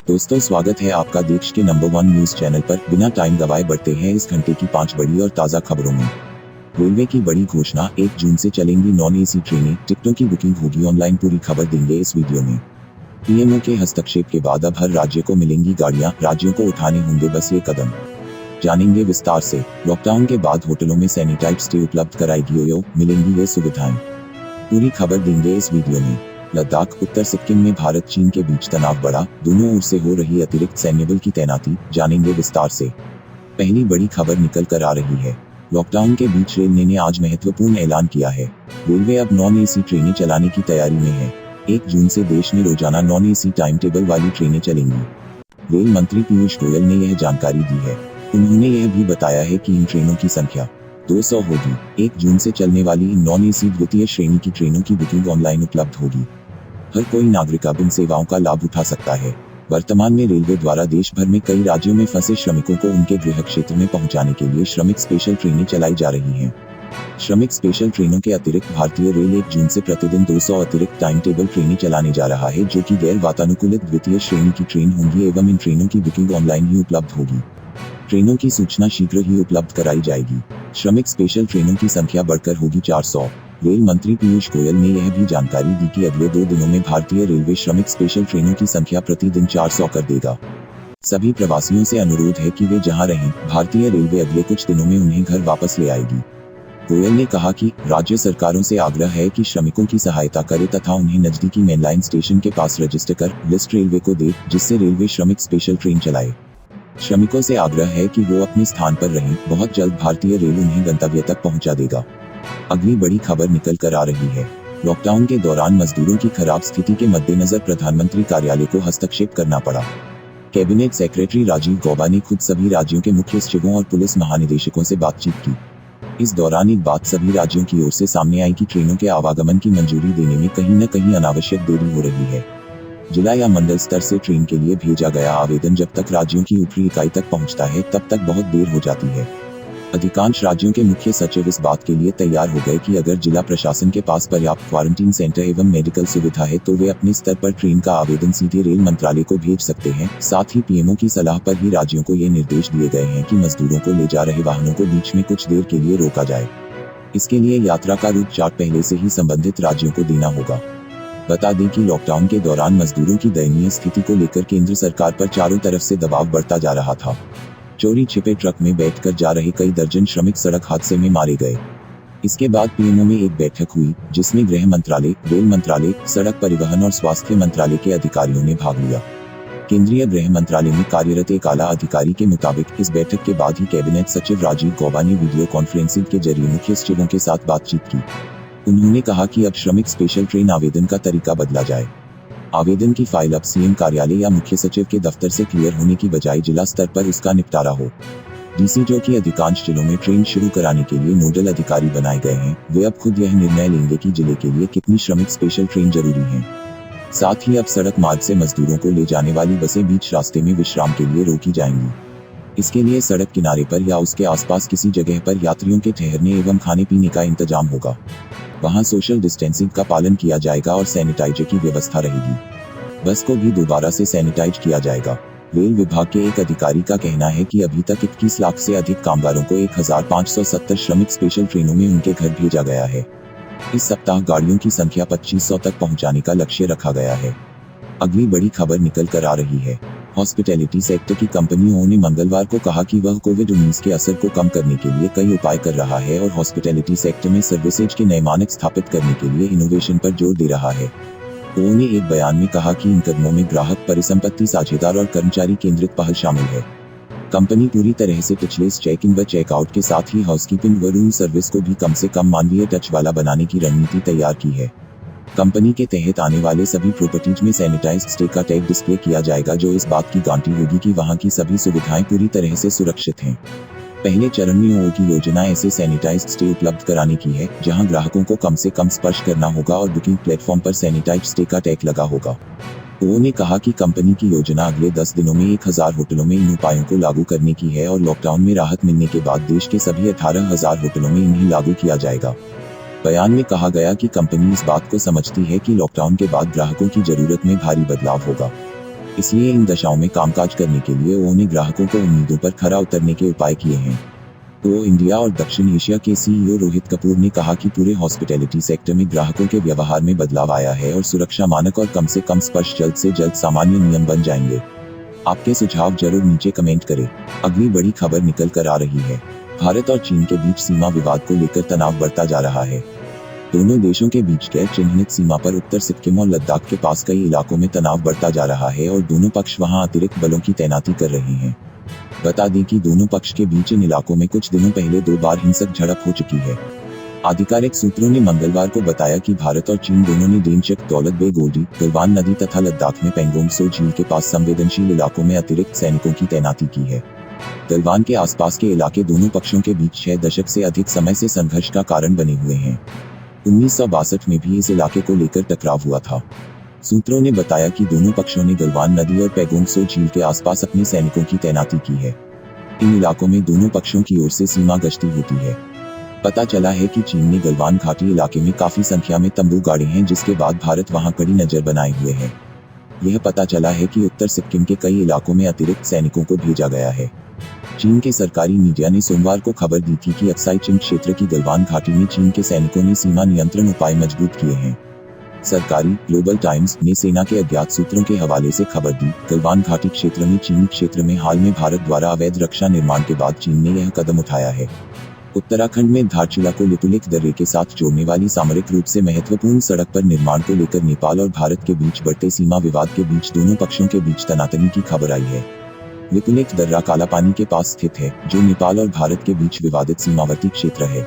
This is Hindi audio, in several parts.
दोस्तों, स्वागत है आपका देश के नंबर 1 न्यूज चैनल पर। बिना टाइम गवाए बढ़ते हैं इस घंटे की 5 बड़ी और ताज़ा खबरों में। रेलवे की बड़ी घोषणा, 1 जून से चलेंगी नॉन एसी ट्रेनें, टिकटों की बुकिंग होगी ऑनलाइन। पूरी खबर देंगे इस वीडियो में। पीएमओ के हस्तक्षेप के बाद अब हर राज्य को मिलेंगी गाड़ियां, राज्यों को उठाने होंगे बस ये कदम। जानेंगे विस्तार से। लॉकडाउन के बाद होटलों में सैनिटाइज स्टे उपलब्ध कराएगी ओयो, मिलेंगी ये सुविधाएं। पूरी खबर देंगे इस वीडियो में। लद्दाख, उत्तर सिक्किम में भारत चीन के बीच तनाव बढ़ा, दोनों ओर से हो रही अतिरिक्त सैन्य बल की तैनाती, जानेंगे विस्तार से। पहली बड़ी खबर निकल कर आ रही है। लॉकडाउन के बीच रेलवे ने आज महत्वपूर्ण ऐलान किया है। रेलवे अब नॉन एसी ट्रेनें चलाने की तैयारी में है। 1 जून से देश में रोजाना नॉन एसी टाइम टेबल वाली ट्रेनें चलेंगी। रेल मंत्री पीयूष गोयल ने यह जानकारी दी है। उन्होंने यह भी बताया है कि इन ट्रेनों की संख्या 200 होगी। 1 जून से चलने वाली इन नॉन एसी द्वितीय श्रेणी की ट्रेनों की बुकिंग ऑनलाइन उपलब्ध होगी। हर कोई नागरिक अब इन सेवाओं का लाभ उठा सकता है। वर्तमान में रेलवे द्वारा देश भर में कई राज्यों में फंसे श्रमिकों को उनके गृह क्षेत्र में पहुंचाने के लिए श्रमिक स्पेशल ट्रेनें चलाई जा रही हैं। श्रमिक स्पेशल ट्रेनों के अतिरिक्त भारतीय रेल 1 जून से प्रतिदिन 200 अतिरिक्त टाइम टेबल ट्रेनें चलाने जा रहा है, जो कि गैर वातानुकूलित द्वितीय श्रेणी की ट्रेन होंगी एवं इन ट्रेनों की बुकिंग ऑनलाइन ही उपलब्ध होगी। ट्रेनों की सूचना शीघ्र ही उपलब्ध कराई जाएगी। श्रमिक स्पेशल ट्रेनों की संख्या बढ़कर होगी 400। रेल मंत्री पीयूष गोयल ने यह भी जानकारी दी कि अगले 2 दिनों में भारतीय रेलवे श्रमिक स्पेशल ट्रेनों की संख्या प्रतिदिन 400 कर देगा। सभी प्रवासियों से अनुरोध है कि वे जहां रहें, भारतीय रेलवे अगले कुछ दिनों में उन्हें घर वापस ले आएगी। गोयल ने कहा कि राज्य सरकारों से आग्रह है कि श्रमिकों की सहायता करे तथा उन्हें नजदीकी मेनलाइन स्टेशन के पास रजिस्टर कर लिस्ट रेलवे को दे, जिससे रेलवे श्रमिक स्पेशल ट्रेन चलाए। श्रमिकों से आग्रह है कि वो अपने स्थान पर रहें, बहुत जल्द भारतीय रेल उन्हें गंतव्य तक पहुंचा देगा। अगली बड़ी खबर निकल कर आ रही है। लॉकडाउन के दौरान मजदूरों की खराब स्थिति के मद्देनजर प्रधानमंत्री कार्यालय को हस्तक्षेप करना पड़ा। कैबिनेट सेक्रेटरी राजीव गौबा ने खुद सभी राज्यों के मुख्य सचिवों और पुलिस महानिदेशकों से बातचीत की। इस दौरान एक बात सभी राज्यों की ओर से सामने आई कि ट्रेनों के आवागमन की मंजूरी देने में कहीं न कहीं अनावश्यक देरी हो रही है। जिला या मंडल स्तर से ट्रेन के लिए भेजा गया आवेदन जब तक राज्यों की ऊपरी इकाई तक पहुंचता है, तब तक बहुत देर हो जाती है। अधिकांश राज्यों के मुख्य सचिव इस बात के लिए तैयार हो गए कि अगर जिला प्रशासन के पास पर्याप्त क्वारंटीन सेंटर एवं मेडिकल सुविधा है तो वे अपने स्तर पर ट्रेन का आवेदन सीधे रेल मंत्रालय को भेज सकते हैं। साथ ही पीएमओ की सलाह पर ही राज्यों को ये निर्देश दिए गए हैं कि मजदूरों को ले जा रहे वाहनों को बीच में कुछ देर के लिए रोका जाए। इसके लिए यात्रा का रूट चार्ट पहले से ही संबंधित राज्यों को देना होगा। बता दें कि लॉकडाउन के दौरान मजदूरों की दयनीय स्थिति को लेकर केंद्र सरकार पर चारों तरफ से दबाव बढ़ता जा रहा था। चोरी छिपे ट्रक में बैठकर जा रहे कई दर्जन श्रमिक सड़क हादसे में मारे गए। इसके बाद पीएमओ में एक बैठक हुई, जिसमें गृह मंत्रालय, रेल मंत्रालय, सड़क परिवहन और स्वास्थ्य मंत्रालय के अधिकारियों ने भाग लिया। केंद्रीय गृह मंत्रालय में कार्यरत एक आला अधिकारी के मुताबिक इस बैठक के बाद ही कैबिनेट सचिव राजीव गौबा ने वीडियो कॉन्फ्रेंसिंग के जरिए मुख्य सचिवों के साथ बातचीत की। उन्होंने कहा कि अब श्रमिक स्पेशल ट्रेन आवेदन का तरीका बदला जाए। आवेदन की फाइल अब सीएम कार्यालय या मुख्य सचिव के दफ्तर से क्लियर होने की बजाय जिला स्तर पर उसका निपटारा हो। डीसी, जो कि अधिकांश जिलों में ट्रेन शुरू कराने के लिए नोडल अधिकारी बनाए गए हैं, वे अब खुद यह निर्णय लेंगे कि जिले के लिए कितनी श्रमिक स्पेशल ट्रेन जरूरी है। साथ ही अब सड़क मार्ग से मजदूरों को ले जाने वाली बसें बीच रास्ते में विश्राम के लिए रोकी जाएंगी। इसके लिए सड़क किनारे पर या उसके आसपास किसी जगह पर यात्रियों के ठहरने एवं खाने पीने का इंतजाम होगा। वहां सोशल डिस्टेंसिंग का पालन किया जाएगा और सैनिटाइजर की व्यवस्था रहेगी। बस को भी दोबारा से सैनिटाइज किया जाएगा। रेल विभाग के एक अधिकारी का कहना है कि अभी तक 21 लाख से अधिक कामगारों को 1570 श्रमिक स्पेशल ट्रेनों में उनके घर भेजा गया है। इस सप्ताह गाड़ियों की संख्या 2500 तक पहुंचाने का लक्ष्य रखा गया है। अगली बड़ी खबर निकल कर आ रही है। हॉस्पिटैलिटी सेक्टर की कंपनियों ने मंगलवार को कहा कि वह कोविड-19 के असर को कम करने के लिए कई उपाय कर रहा है और हॉस्पिटैलिटी सेक्टर में सर्विसेज के नए मानक स्थापित करने के लिए इनोवेशन पर जोर दे रहा है। उन्होंने एक बयान में कहा कि इन कदमों में ग्राहक परिसंपत्ति साझेदार और कर्मचारी केंद्रित पहल शामिल है। कंपनी पूरी तरह से टचलेस चेक इन व चेकआउट के साथ ही हाउसकीपिंग व रूम सर्विस को भी कम से कम मानवीय टच वाला बनाने की रणनीति तैयार की है। कंपनी के तहत आने वाले सभी प्रॉपर्टीज में सैनिटाइज्ड स्टे का टैग डिस्प्ले किया जाएगा, जो इस बात की गारंटी होगी कि वहां की सभी सुविधाएं पूरी तरह से सुरक्षित हैं। पहले चरण में ओ की योजना ऐसे सैनिटाइज्ड स्टे उपलब्ध कराने की है, जहां ग्राहकों को कम से कम स्पर्श करना होगा और बुकिंग प्लेटफॉर्म पर सैनिटाइज्ड स्टे का टैग लगा होगा। उन्होंने कहा कि कंपनी की योजना अगले 10 दिनों में 1000 होटलों में इन उपायों को लागू करने की है और लॉकडाउन में राहत मिलने के बाद देश के सभी 18,000 होटलों में इन्हें लागू किया जाएगा। बयान में कहा गया कि कंपनी इस बात को समझती है कि लॉकडाउन के बाद ग्राहकों की जरूरत में भारी बदलाव होगा। इसलिए इन दशाओं में कामकाज करने के लिए वो ने ग्राहकों को उम्मीदों पर खरा उतरने के उपाय किए हैं। तो इंडिया और दक्षिण एशिया के सीईओ रोहित कपूर ने कहा कि पूरे हॉस्पिटैलिटी सेक्टर में ग्राहकों के व्यवहार में बदलाव आया है और सुरक्षा मानक और कम से कम स्पर्श जल्द से जल्द सामान्य नियम बन जाएंगे। आपके सुझाव जरूर नीचे कमेंट करें। अगली बड़ी खबर निकल कर आ रही है। भारत और चीन के बीच सीमा विवाद को लेकर तनाव बढ़ता जा रहा है। दोनों देशों के बीच गैर चिन्हित सीमा पर उत्तर सिक्किम और लद्दाख के पास कई इलाकों में तनाव बढ़ता जा रहा है और दोनों पक्ष वहां अतिरिक्त बलों की तैनाती कर रहे हैं। बता दें कि दोनों पक्ष के बीच इन इलाकों में कुछ दिनों पहले 2 बार हिंसक झड़प हो चुकी है। आधिकारिक सूत्रों ने मंगलवार को बताया कि भारत और चीन दोनों ने डेनचक, दौलत बेग ओल्डी, गलवान नदी तथा लद्दाख में पेंगोंग त्सो झील के पास संवेदनशील इलाकों में अतिरिक्त सैनिकों की तैनाती की है। गलवान के आसपास के इलाके दोनों पक्षों के बीच 6 दशक से अधिक समय से संघर्ष का कारण बने हुए हैं। 1962 में भी इस इलाके को लेकर टकराव हुआ था। सूत्रों ने बताया कि दोनों पक्षों ने गलवान नदी और पेंगोंग त्सो झील के आसपास अपने सैनिकों की तैनाती की है। इन इलाकों में दोनों पक्षों की ओर से सीमा गश्ती होती है। पता चला है कि चीन ने गलवान घाटी इलाके में काफी संख्या में तंबू गाड़े हैं, जिसके बाद भारत वहां कड़ी नजर बनाए हुए है। यह पता चला है कि उत्तर सिक्किम के कई इलाकों में अतिरिक्त सैनिकों को भेजा गया है। चीन के सरकारी मीडिया ने सोमवार को खबर दी थी कि अक्साई चिन क्षेत्र की गलवान घाटी में चीन के सैनिकों ने सीमा नियंत्रण उपाय मजबूत किए हैं। सरकारी ग्लोबल टाइम्स ने सेना के अज्ञात सूत्रों के हवाले से खबर दी। गलवान घाटी क्षेत्र में चीनी क्षेत्र में हाल में भारत द्वारा अवैध रक्षा निर्माण के बाद चीन ने यह कदम उठाया है। उत्तराखंड में धारचूला को लिपुलेख दर्रे के साथ जोड़ने वाली सामरिक रूप से महत्वपूर्ण सड़क पर निर्माण को लेकर नेपाल और भारत के बीच बढ़ते सीमा विवाद के बीच दोनों पक्षों के बीच तनातनी की खबर आई है। लिपुलेख दर्रा कालापानी के पास स्थित है, जो नेपाल और भारत के बीच विवादित सीमावर्ती क्षेत्र है।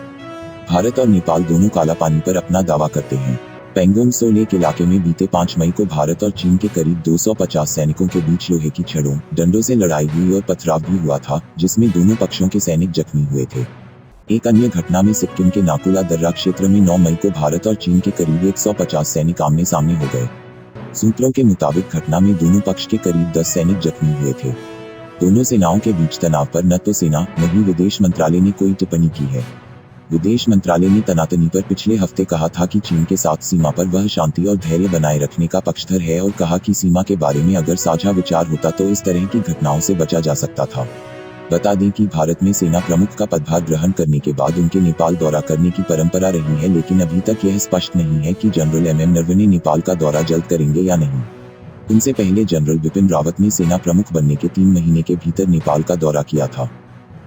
भारत और नेपाल दोनों कालापानी पर अपना दावा करते हैं। पेंगोंग त्सो लेक इलाके में बीते 5 मई को भारत और चीन के करीब 250 सैनिकों के बीच लोहे की छड़ों, डंडों से लड़ाई हुई और पथराव भी हुआ था, जिसमें दोनों पक्षों के सैनिक जख्मी हुए थे। एक अन्य घटना में सिक्किम के नाकुला दर्रा क्षेत्र में 9 मई को भारत और चीन के करीब 150 सैनिक आमने सामने हो गए। सूत्रों के मुताबिक घटना में दोनों पक्ष के करीब 10 सैनिक जख्मी हुए थे। दोनों सेनाओं के बीच तनाव पर न तो सेना न ही विदेश मंत्रालय ने कोई टिप्पणी की है। विदेश मंत्रालय ने तनातनी पर पिछले हफ्ते कहा था कि चीन के साथ सीमा पर वह शांति और धैर्य बनाए रखने का पक्षधर है और कहा कि सीमा के बारे में अगर साझा विचार होता तो इस तरह की घटनाओं से बचा जा सकता था। बता दें कि भारत में सेना प्रमुख का पदभार ग्रहण करने के बाद उनके नेपाल दौरा करने की परंपरा रही है, लेकिन अभी तक यह स्पष्ट नहीं है कि जनरल MM नरवणे नेपाल का दौरा जल्द करेंगे या नहीं। उनसे पहले जनरल बिपिन रावत ने सेना प्रमुख बनने के 3 महीने के भीतर नेपाल का दौरा किया था।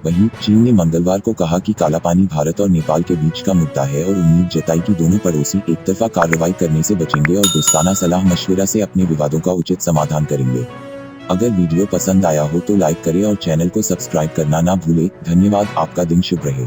वहीं चीन ने मंगलवार को कहा कि कालापानी भारत और नेपाल के बीच का मुद्दा है और उम्मीद जताई कि दोनों पड़ोसी एकतरफा कार्रवाई करने से बचेंगे और दोस्ताना सलाह मशविरा से अपने विवादों का उचित समाधान करेंगे। अगर वीडियो पसंद आया हो तो लाइक करें और चैनल को सब्सक्राइब करना ना भूलें। धन्यवाद। आपका दिन शुभ रहे।